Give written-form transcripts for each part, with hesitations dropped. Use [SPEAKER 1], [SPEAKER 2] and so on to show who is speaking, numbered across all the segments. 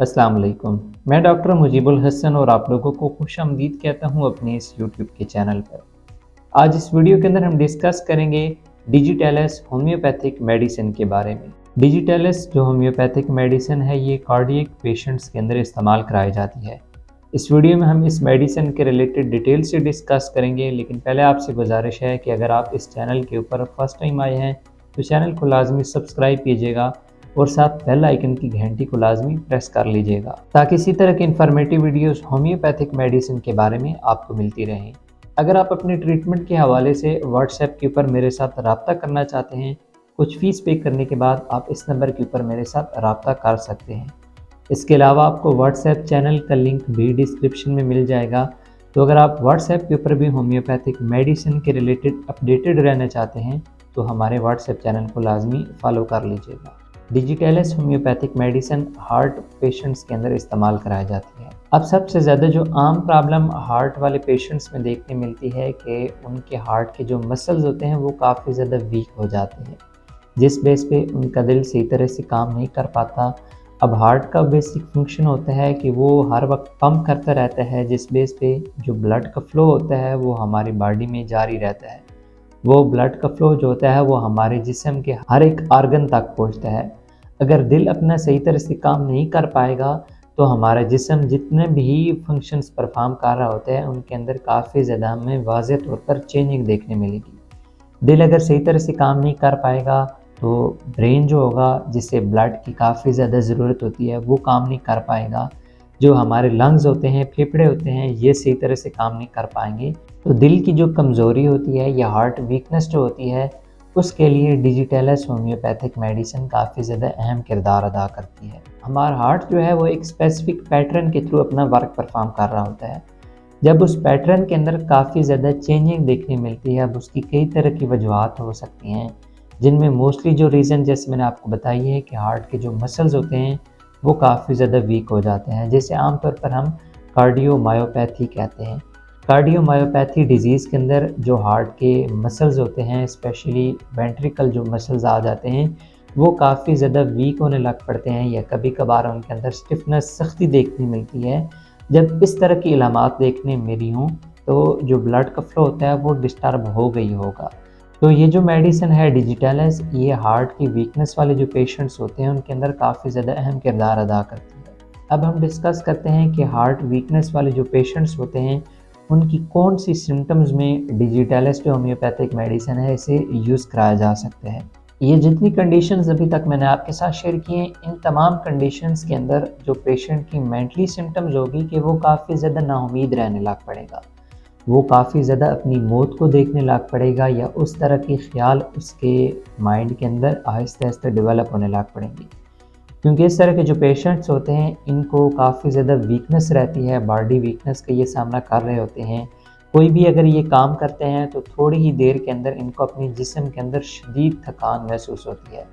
[SPEAKER 1] अस्सलाम वालेकुम। मैं डॉक्टर मुजीबुल हसन और आप लोगों को खुशामदीद कहता हूँ अपने इस यूट्यूब के चैनल पर। आज इस वीडियो के अंदर हम डिस्कस करेंगे डिजिटेलिस होम्योपैथिक मेडिसिन के बारे में। डिजिटेलिस जो होम्योपैथिक मेडिसिन है ये कार्डियक पेशेंट्स के अंदर इस्तेमाल कराई जाती है। इस वीडियो में हम इस मेडिसिन के रिलेटेड डिटेल से डिस्कस करेंगे, लेकिन पहले आपसे गुजारिश है कि अगर आप इस चैनल के ऊपर फर्स्ट टाइम आए हैं तो चैनल को लाजमी सब्सक्राइब कीजिएगा और साथ बेल आइकन की घंटी को लाजमी प्रेस कर लीजिएगा ताकि इसी तरह की इन्फॉर्मेटिव वीडियोस होम्योपैथिक मेडिसिन के बारे में आपको मिलती रहें। अगर आप अपने ट्रीटमेंट के हवाले से व्हाट्सएप के ऊपर मेरे साथ रब्ता करना चाहते हैं, कुछ फ़ीस पे करने के बाद आप इस नंबर के ऊपर मेरे साथ रब्ता कर सकते हैं। इसके अलावा आपको व्हाट्सएप चैनल का लिंक भी डिस्क्रिप्शन में मिल जाएगा। तो अगर आप व्हाट्सएप के ऊपर भी होम्योपैथिक मेडिसिन के रिलेटेड अपडेटेड रहना चाहते हैं तो हमारे व्हाट्सएप चैनल को लाजमी फॉलो कर लीजिएगा। Digitalis homeopathic medicine heart patients के अंदर इस्तेमाल कराई जाती है। अब सबसे ज़्यादा जो आम प्रॉब्लम हार्ट वाले पेशेंट्स में देखने मिलती है कि उनके हार्ट के जो मसल्स होते हैं वो काफ़ी ज़्यादा वीक हो जाते हैं, जिस बेस पे उनका दिल सही तरह से काम नहीं कर पाता। अब हार्ट का बेसिक फंक्शन होता है कि वो हर वक्त पंप करता रहता है, जिस बेस पे जो ब्लड का फ्लो होता है वो हमारी बॉडी में जारी रहता है। वो ब्लड का फ्लो जो होता है वो हमारे जिस्म के हर एक आर्गन तक पहुंचता है। अगर दिल अपना सही तरह से काम नहीं कर पाएगा तो हमारा जिस्म जितने भी फंक्शंस परफॉर्म कर रहा होता है उनके अंदर काफ़ी ज़्यादा हमें वाज़ेह तौर पर चेंजिंग देखने मिलेगी। दिल अगर सही तरह से काम नहीं कर पाएगा तो ब्रेन जो होगा, जिसे ब्लड की काफ़ी ज़्यादा ज़रूरत होती है, वो काम नहीं कर पाएगा। जो हमारे लंग्स होते हैं, फेफड़े होते हैं, ये सही तरह से काम नहीं कर पाएंगे। तो दिल की जो कमज़ोरी होती है या हार्ट वीकनेस जो होती है, उसके लिए डिजिटेलिस होम्योपैथिक मेडिसिन काफ़ी ज़्यादा अहम किरदार अदा करती है। हमारा हार्ट जो है वो एक स्पेसिफिक पैटर्न के थ्रू अपना वर्क परफॉर्म कर रहा होता है। जब उस पैटर्न के अंदर काफ़ी ज़्यादा चेंजिंग देखने मिलती है, अब उसकी कई तरह की वजूहत हो सकती हैं, जिनमें मोस्टली जो रीज़न जैसे मैंने आपको बताई है कि हार्ट के जो मसल्स होते हैं वो काफ़ी ज़्यादा वीक हो जाते हैं, जिसे आमतौर पर हम कार्डियोमायोपैथी कहते हैं। कार्डियोमायोपैथी डिजीज़ के अंदर जो हार्ट के मसल्स होते हैं, स्पेशली वेंट्रिकल जो मसल्स आ जाते हैं, वो काफ़ी ज़्यादा वीक होने लग पड़ते हैं या कभी कभार उनके अंदर स्टिफनेस सख्ती देखने मिलती है। जब इस तरह की इलामात देखने मिली हों तो जो ब्लड का फ्लो होता है वो डिस्टर्ब हो गई होगा। तो ये जो मेडिसिन है डिजिटेलिस, ये हार्ट की वीकनेस वाले जो पेशेंट्स होते हैं उनके अंदर काफ़ी ज़्यादा अहम किरदार अदा करती है। अब हम डिस्कस करते हैं कि हार्ट वीकनेस वाले जो पेशेंट्स होते हैं उनकी कौन सी सिम्टम्स में डिजिटेलिस जो होम्योपैथिक मेडिसिन है इसे यूज़ कराया जा सकता है। ये जितनी कंडीशंस अभी तक मैंने आपके साथ शेयर की हैं, इन तमाम कंडीशंस के अंदर जो पेशेंट की मेंटली सिम्टम्स होगी कि वो काफ़ी ज़्यादा नाउमीद रहने लग पड़ेगा, वो काफ़ी ज़्यादा अपनी मौत को देखने लग पड़ेगा या उस तरह के ख़्याल उसके माइंड के अंदर आहिस्ते आहिस्ते डेवलप होने लग पड़ेंगे। क्योंकि इस तरह के जो पेशेंट्स होते हैं इनको काफ़ी ज़्यादा वीकनेस रहती है, बॉडी वीकनेस का ये सामना कर रहे होते हैं। कोई भी अगर ये काम करते हैं तो थोड़ी ही देर के अंदर इनको अपनी जिस्म के अंदर शदीद थकान महसूस होती है।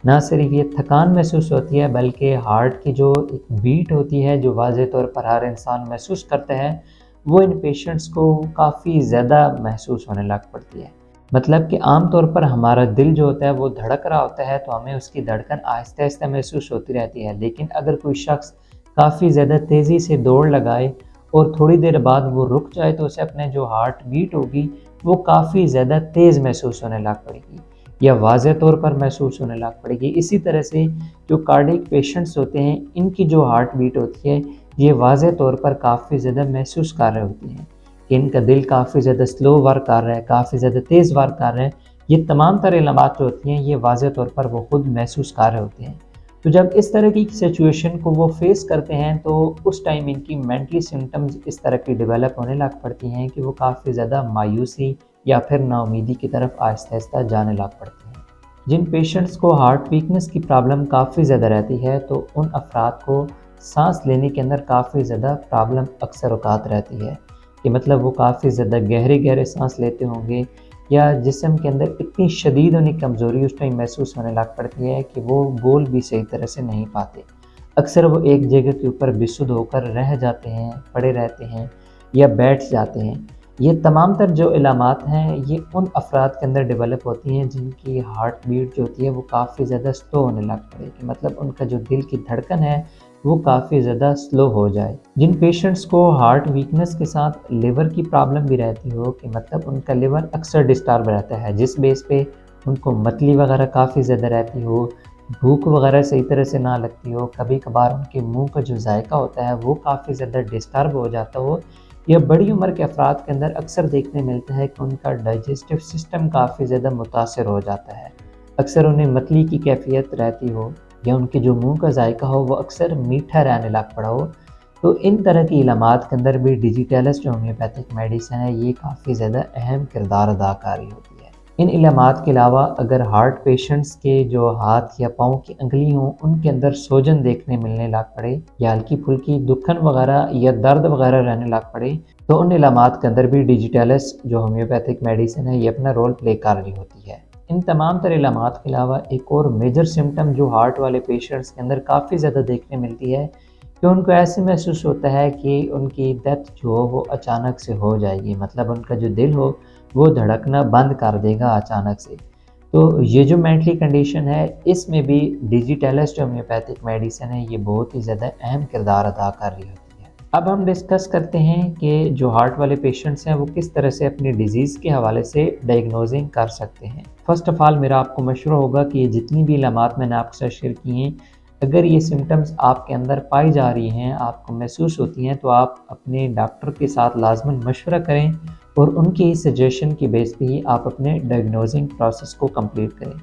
[SPEAKER 1] ना सिर्फ ये थकान महसूस होती है बल्कि हार्ट की जो एक बीट होती है जो वाज़ेह तौर पर हर इंसान महसूस करता है, वो इन पेशेंट्स को काफ़ी ज़्यादा महसूस होने लग पड़ती है। मतलब कि आम तौर पर हमारा दिल जो होता है वो धड़क रहा होता है तो हमें उसकी धड़कन आहिस्ता आहिस्ता महसूस होती रहती है, लेकिन अगर कोई शख्स काफ़ी ज़्यादा तेज़ी से दौड़ लगाए और थोड़ी देर बाद वो रुक जाए तो उसे अपने जो हार्ट बीट होगी वो काफ़ी ज़्यादा तेज़ महसूस होने लग पड़ेगी या वाज़ेह तौर पर महसूस होने लग पड़ेगी। इसी तरह से जो कार्डियक पेशेंट्स होते हैं इनकी जो हार्ट बीट होती है ये वाज़ेह तौर पर काफ़ी ज़्यादा महसूस कर रहे होती हैं कि इनका दिल काफ़ी ज़्यादा स्लो वर्क कर रहा है, काफ़ी ज़्यादा तेज़ वर्क कर रहा है। ये तमाम तरह इलामात जो होती हैं ये वाज़ेह तौर पर वो खुद महसूस कर रहे होते हैं। तो जब इस तरह की सिचुएशन को वो फेस करते हैं तो उस टाइम इनकी मेंटली सिम्टम्स इस तरह की डेवलप होने लग पड़ती हैं कि वो काफ़ी ज़्यादा मायूसी या फिर नाउमीदी की तरफ आहिस्ता आहिस्ता जाने लग पड़ते हैं। जिन पेशेंट्स को हार्ट वीकनेस की प्रॉब्लम काफ़ी ज़्यादा रहती है तो उन अफराद को सांस लेने के अंदर काफ़ी ज़्यादा प्रॉब्लम अक्सर औकात रहती है कि मतलब वो काफ़ी ज़्यादा गहरे गहरे सांस लेते होंगे या जिस्म के अंदर इतनी शदीद उन्हें कमज़ोरी उस टाइम महसूस होने लग पड़ती है कि वो बोल भी सही तरह से नहीं पाते। अक्सर वो एक जगह के ऊपर बेसुध होकर रह जाते हैं, पड़े रहते हैं या बैठ जाते हैं। ये तमाम तर जो इलामात हैं ये उन अफराद के अंदर डेवलप होती हैं जिनकी हार्ट बीट जो होती है वो काफ़ी ज़्यादा स्लो होने लग पड़े कि मतलब उनका जो दिल की धड़कन है वो काफ़ी ज़्यादा स्लो हो जाए। जिन पेशेंट्स को हार्ट वीकनेस के साथ लिवर की प्रॉब्लम भी रहती हो कि मतलब उनका लिवर अक्सर डिस्टर्ब रहता है, जिस बेस पे उनको मतली वगैरह काफ़ी ज़्यादा रहती हो, भूख वगैरह सही तरह से ना लगती हो, कभी कभार उनके मुंह का जो जायका होता है वो काफ़ी ज़्यादा डिस्टर्ब हो जाता हो, या बड़ी उम्र के अफराद के अंदर अक्सर देखने मिलता है कि उनका डाइजेस्टिव सिस्टम काफ़ी ज़्यादा मुतासर हो जाता है। अक्सर उन्हें मतली की कैफियत रहती हो, या उनके जो मुंह का जायका हो वो अक्सर मीठा रहने लग पड़ा हो। तो इन तरह की इलामात के अंदर भी डिजिटलिस्ट जो होम्योपैथिक मेडिसिन है ये काफ़ी ज़्यादा अहम किरदार अदा कर रही होती है। इन इलामात के अलावा अगर हार्ट पेशेंट्स के जो हाथ या पाँव की अंगली हों उनके अंदर सोजन देखने मिलने लग पड़े, या हल्की फुल्की दुखन वगैरह या दर्द वगैरह रहने लग पड़े, तो उन इलामात के अंदर भी डिजिटलिस्ट जो होम्योपैथिक मेडिसिन है ये अपना रोल प्ले कर रही होती है। इन तमाम तरह इलामात के अलावा एक और मेजर सिम्टम जो हार्ट वाले पेशेंट्स के अंदर काफ़ी ज़्यादा देखने मिलती है कि उनको ऐसे महसूस होता है कि उनकी डेथ जो हो वो अचानक से हो जाएगी, मतलब उनका जो दिल हो वो धड़कना बंद कर देगा अचानक से। तो ये जो मेंटली कंडीशन है इसमें भी डिजिटलिस्ट होम्योपैथिक मेडिसिन है ये बहुत ही ज़्यादा अहम किरदार अदा कर रही होती है। अब हम डिस्कस करते हैं कि जो हार्ट वाले पेशेंट्स हैं वो किस तरह से अपनी डिजीज़ के हवाले से डायग्नोजिंग कर सकते हैं। फर्स्ट ऑफ ऑल मेरा आपको मशवरा होगा कि ये जितनी भी इलामात मैंने आपके साथ शेयर की हैं, अगर ये सिम्टम्स आपके अंदर पाई जा रही हैं, आपको महसूस होती हैं, तो आप अपने डॉक्टर के साथ लाजमन मशवरा करें और उनकी सजेशन की बेस पे ही आप अपने डायग्नोजिंग प्रोसेस को कंप्लीट करें।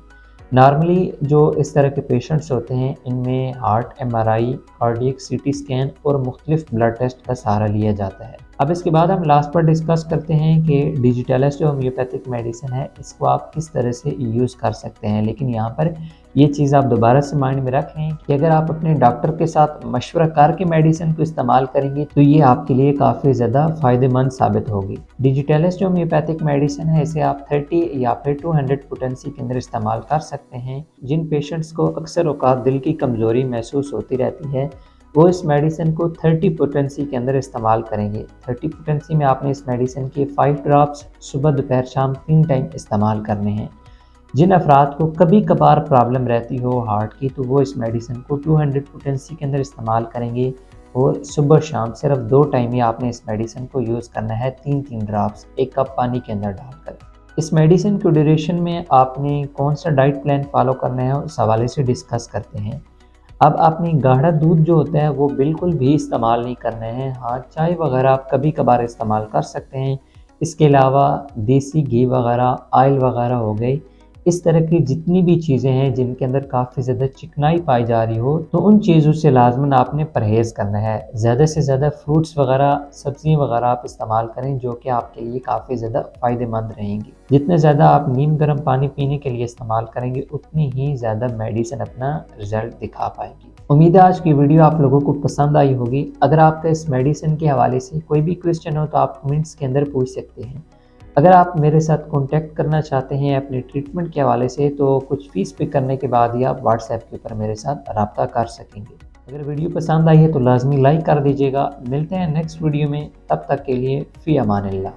[SPEAKER 1] नॉर्मली जो इस तरह के पेशेंट्स होते हैं इनमें heart MRI, cardiac CT scan और मुख्तलिफ ब्लड टेस्ट का सहारा लिया जाता है। अब इसके बाद हम लास्ट पर डिस्कस करते हैं कि डिजिटलिस्ट जो होम्योपैथिक मेडिसिन है इसको आप किस तरह से यूज़ कर सकते हैं। लेकिन यहाँ पर ये चीज़ आप दोबारा से माइंड में रख लें कि अगर आप अपने डॉक्टर के साथ मशवरा करके मेडिसिन को इस्तेमाल करेंगे तो ये आपके लिए काफ़ी ज़्यादा फ़ायदेमंद साबित होगी। डिजिटलिस्ट जो होम्योपैथिक मेडिसिन है इसे आप 30 या फिर 200 पोटेंसी के अंदर इस्तेमाल कर सकते हैं। जिन पेशेंट्स को अक्सर औकात दिल की कमज़ोरी महसूस होती रहती है वो इस मेडिसिन को 30 पोटेंसी के अंदर इस्तेमाल करेंगे। 30 पोटेंसी में आपने इस मेडिसिन के 5 ड्रॉप्स सुबह दोपहर शाम 3 टाइम इस्तेमाल करने हैं। जिन अफराद को कभी कभार प्रॉब्लम रहती हो हार्ट की तो वो इस मेडिसिन को 200 पोटेंसी के अंदर इस्तेमाल करेंगे, और सुबह शाम सिर्फ 2 टाइम ही आपने इस मेडिसिन को यूज़ करना है, 3-3 ड्रॉप्स 1 कप पानी के अंदर डालकर। इस मेडिसिन के ड्यूरेशन में आपने कौन सा डाइट प्लान फॉलो करना है उस हवाले से डिस्कस करते हैं। अब आपने गाढ़ा दूध जो होता है वो बिल्कुल भी इस्तेमाल नहीं करना है। हाँ, चाय वगैरह आप कभी कभार इस्तेमाल कर सकते हैं। इसके अलावा देसी घी वगैरह, ऑयल वगैरह हो गए, इस तरह की जितनी भी चीज़ें हैं जिनके अंदर काफ़ी ज़्यादा चिकनाई पाई जा रही हो तो उन चीज़ों से लाजमन आपने परहेज़ करना है। ज़्यादा से ज़्यादा फ्रूट्स वगैरह, सब्ज़ियाँ वगैरह आप इस्तेमाल करें जो कि आपके लिए काफ़ी ज़्यादा फ़ायदेमंद रहेंगी। जितने ज़्यादा आप नीम गर्म पानी पीने के लिए इस्तेमाल करेंगे उतनी ही ज़्यादा मेडिसिन अपना रिज़ल्ट दिखा पाएगी। उम्मीद है आज की वीडियो आप लोगों को पसंद आई होगी। अगर आपका इस मेडिसिन के हवाले से कोई भी क्वेश्चन हो तो आप कमेंट्स के अंदर पूछ सकते हैं। अगर आप मेरे साथ कांटेक्ट करना चाहते हैं अपने ट्रीटमेंट के हवाले से तो कुछ फ़ीस पे करने के बाद ही आप व्हाट्सएप के ऊपर मेरे साथ रब्ता कर सकेंगे। अगर वीडियो पसंद आई है तो लाजमी लाइक कर दीजिएगा। मिलते हैं नेक्स्ट वीडियो में, तब तक के लिए फ़ी अमानिल्लाह।